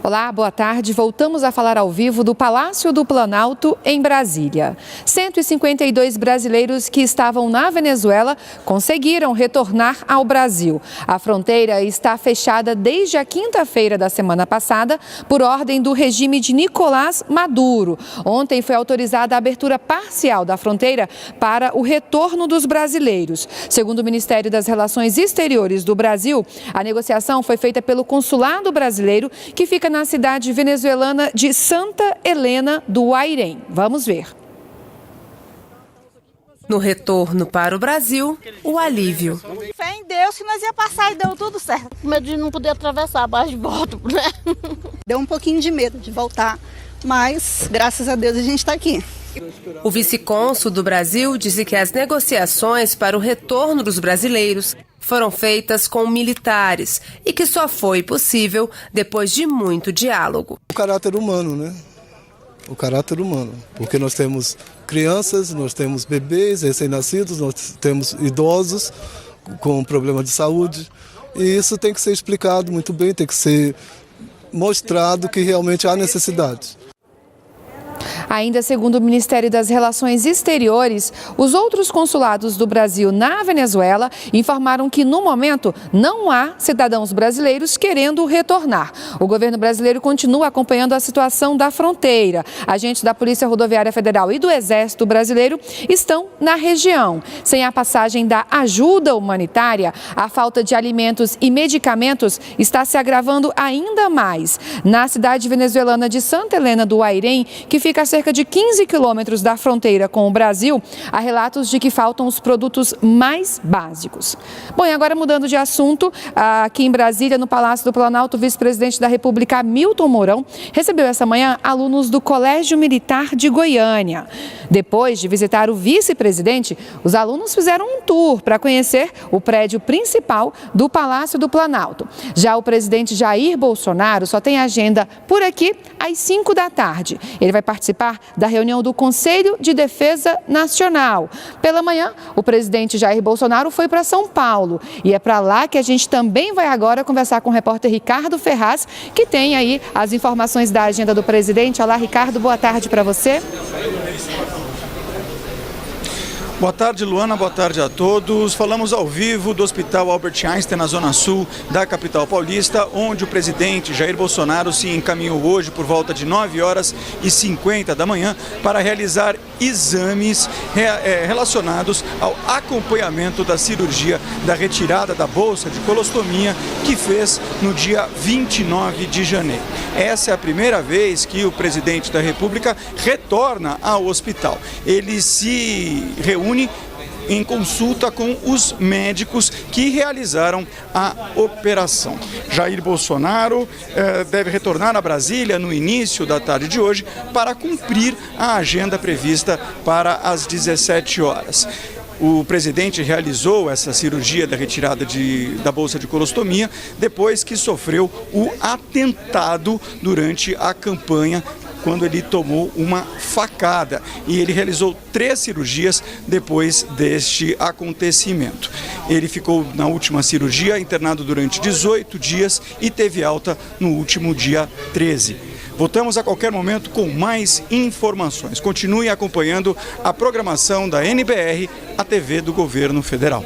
Olá, boa tarde. Voltamos a falar ao vivo do Palácio do Planalto, em Brasília. 152 brasileiros que estavam na Venezuela conseguiram retornar ao Brasil. A fronteira está fechada desde a quinta-feira da semana passada por ordem do regime de Nicolás Maduro. Ontem foi autorizada a abertura parcial da fronteira para o retorno dos brasileiros. Segundo o Ministério das Relações Exteriores do Brasil, a negociação foi feita pelo Consulado Brasileiro, que fica na cidade venezuelana de Santa Helena do Guairém. Vamos ver. No retorno para o Brasil, o alívio. Fé em Deus que nós ia passar e deu tudo certo. Medo de não poder atravessar, mas de volta, né? Deu um pouquinho de medo de voltar, mas graças a Deus a gente está aqui. O vice-cônsul do Brasil disse que as negociações para o retorno dos brasileiros foram feitas com militares e que só foi possível depois de muito diálogo. O caráter humano, né? O caráter humano, porque nós temos crianças, nós temos bebês recém-nascidos, nós temos idosos com problema de saúde, e isso tem que ser explicado muito bem, tem que ser mostrado que realmente há necessidade. Ainda segundo o Ministério das Relações Exteriores, os outros consulados do Brasil na Venezuela informaram que, no momento, não há cidadãos brasileiros querendo retornar. O governo brasileiro continua acompanhando a situação da fronteira. Agentes da Polícia Rodoviária Federal e do Exército Brasileiro estão na região. Sem a passagem da ajuda humanitária, a falta de alimentos e medicamentos está se agravando ainda mais. Na cidade venezuelana de Santa Helena do Guairém, que fica a cerca de 15 quilômetros da fronteira com o Brasil, há relatos de que faltam os produtos mais básicos. Bom, e agora mudando de assunto, aqui em Brasília, no Palácio do Planalto, o vice-presidente da República, Hamilton Mourão, recebeu essa manhã alunos do Colégio Militar de Goiânia. Depois de visitar o vice-presidente, os alunos fizeram um tour para conhecer o prédio principal do Palácio do Planalto. Já o presidente Jair Bolsonaro só tem agenda por aqui às 5 da tarde. Ele vai participar da reunião do Conselho de Defesa Nacional. Pela manhã, o presidente Jair Bolsonaro foi para São Paulo e é para lá que a gente também vai agora conversar com o repórter Ricardo Ferraz, que tem aí as informações da agenda do presidente. Olá, Ricardo, boa tarde para você. Boa tarde, Luana, boa tarde a todos. Falamos ao vivo do Hospital Albert Einstein, na zona sul da capital paulista, onde o presidente Jair Bolsonaro se encaminhou hoje por volta de 9h50 da manhã para realizar exames relacionados ao acompanhamento da cirurgia da retirada da bolsa de colostomia que fez no dia 29 de janeiro. Essa é a primeira vez que o presidente da República retorna ao hospital. Ele se reúne em consulta com os médicos que realizaram a operação. Jair Bolsonaro deve retornar a Brasília no início da tarde de hoje para cumprir a agenda prevista para as 17 horas. O presidente realizou essa cirurgia da retirada da bolsa de colostomia depois que sofreu o atentado durante a campanha, quando ele tomou uma facada, e ele realizou 3 cirurgias depois deste acontecimento. Ele ficou na última cirurgia internado durante 18 dias e teve alta no último dia 13. Voltamos a qualquer momento com mais informações. Continue acompanhando a programação da NBR, a TV do Governo Federal.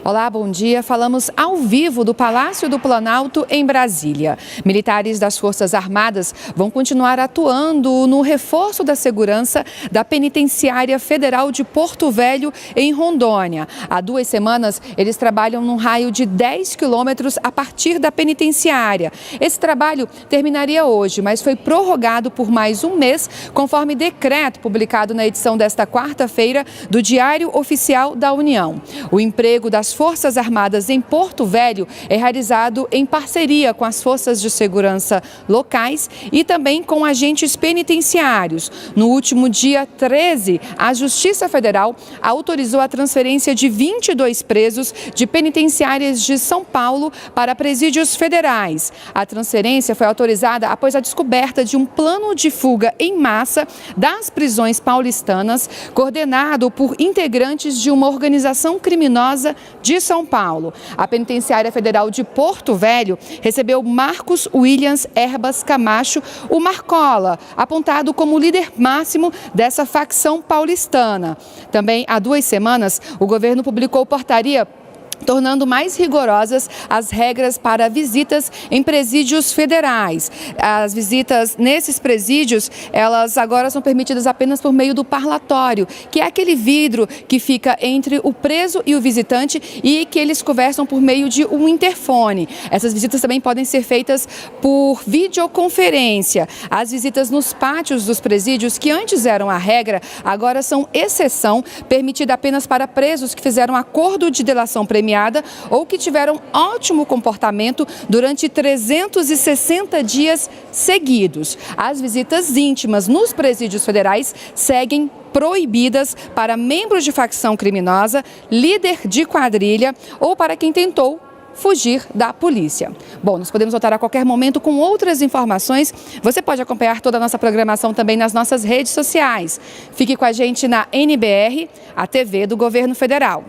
Olá, bom dia. Falamos ao vivo do Palácio do Planalto, em Brasília. Militares das Forças Armadas vão continuar atuando no reforço da segurança da Penitenciária Federal de Porto Velho, em Rondônia. Há 2 semanas, eles trabalham num raio de 10 quilômetros a partir da penitenciária. Esse trabalho terminaria hoje, mas foi prorrogado por mais um mês, conforme decreto publicado na edição desta quarta-feira do Diário Oficial da União. O emprego das das Forças Armadas em Porto Velho é realizado em parceria com as forças de segurança locais e também com agentes penitenciários. No último dia 13, a Justiça Federal autorizou a transferência de 22 presos de penitenciárias de São Paulo para presídios federais. A transferência foi autorizada após a descoberta de um plano de fuga em massa das prisões paulistanas, coordenado por integrantes de uma organização criminosa de São Paulo. A Penitenciária Federal de Porto Velho recebeu Marcos Williams Herbas Camacho, o Marcola, apontado como líder máximo dessa facção paulistana. Também há 2 semanas, o governo publicou portaria tornando mais rigorosas as regras para visitas em presídios federais. As visitas nesses presídios, elas agora são permitidas apenas por meio do parlatório, que é aquele vidro que fica entre o preso e o visitante e que eles conversam por meio de um interfone. Essas visitas também podem ser feitas por videoconferência. As visitas nos pátios dos presídios, que antes eram a regra, agora são exceção, permitida apenas para presos que fizeram acordo de delação premiada ou que tiveram ótimo comportamento durante 360 dias seguidos. As visitas íntimas nos presídios federais seguem proibidas para membros de facção criminosa, líder de quadrilha ou para quem tentou fugir da polícia. Bom, nós podemos voltar a qualquer momento com outras informações. Você pode acompanhar toda a nossa programação também nas nossas redes sociais. Fique com a gente na NBR, a TV do Governo Federal.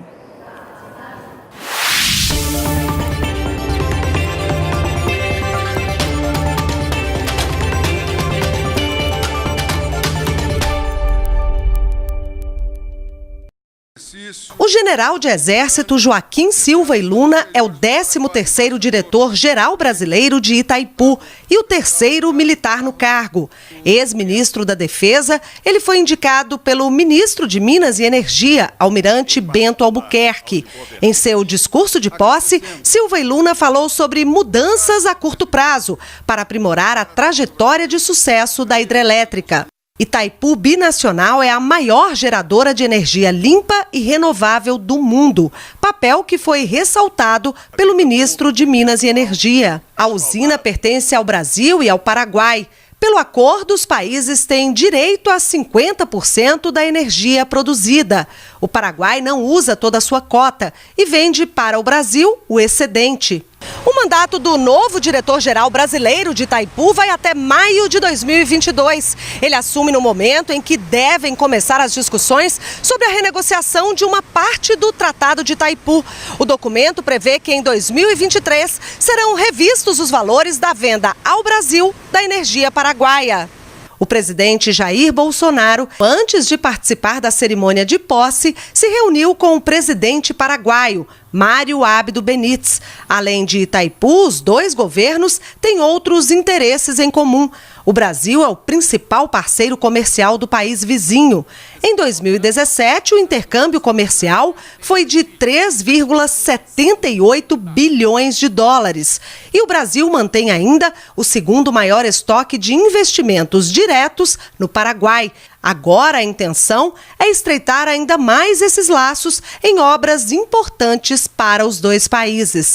O general de Exército Joaquim Silva e Luna é o 13º diretor-geral brasileiro de Itaipu e o 3º militar no cargo. Ex-ministro da Defesa, ele foi indicado pelo ministro de Minas e Energia, Almirante Bento Albuquerque. Em seu discurso de posse, Silva e Luna falou sobre mudanças a curto prazo para aprimorar a trajetória de sucesso da hidrelétrica. Itaipu Binacional é a maior geradora de energia limpa e renovável do mundo, papel que foi ressaltado pelo ministro de Minas e Energia. A usina pertence ao Brasil e ao Paraguai. Pelo acordo, os países têm direito a 50% da energia produzida. O Paraguai não usa toda a sua cota e vende para o Brasil o excedente. O mandato do novo diretor-geral brasileiro de Itaipu vai até maio de 2022. Ele assume no momento em que devem começar as discussões sobre a renegociação de uma parte do Tratado de Itaipu. O documento prevê que em 2023 serão revistos os valores da venda ao Brasil da energia paraguaia. O presidente Jair Bolsonaro, antes de participar da cerimônia de posse, se reuniu com o presidente paraguaio, Mário Abdo Benítez. Além de Itaipu, os 2 governos têm outros interesses em comum. O Brasil é o principal parceiro comercial do país vizinho. Em 2017, o intercâmbio comercial foi de 3,78 bilhões de dólares. E o Brasil mantém ainda o 2º maior estoque de investimentos diretos no Paraguai. Agora a intenção é estreitar ainda mais esses laços em obras importantes para os 2 países.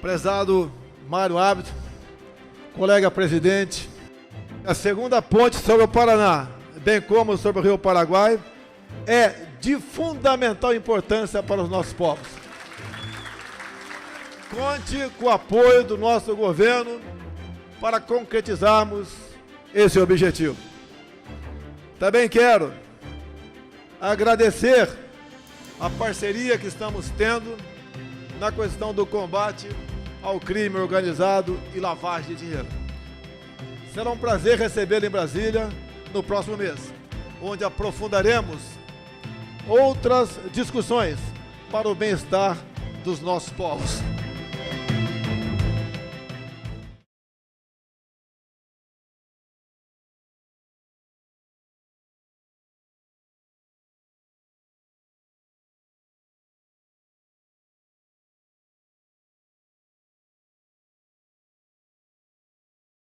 Prezado Mário Abdo, colega presidente, a segunda ponte sobre o Paraná, bem como sobre o Rio Paraguai, é de fundamental importância para os nossos povos. Conte com o apoio do nosso governo para concretizarmos esse objetivo. Também quero agradecer a parceria que estamos tendo na questão do combate ao crime organizado e lavagem de dinheiro. Será um prazer recebê-lo em Brasília no próximo mês, onde aprofundaremos outras discussões para o bem-estar dos nossos povos.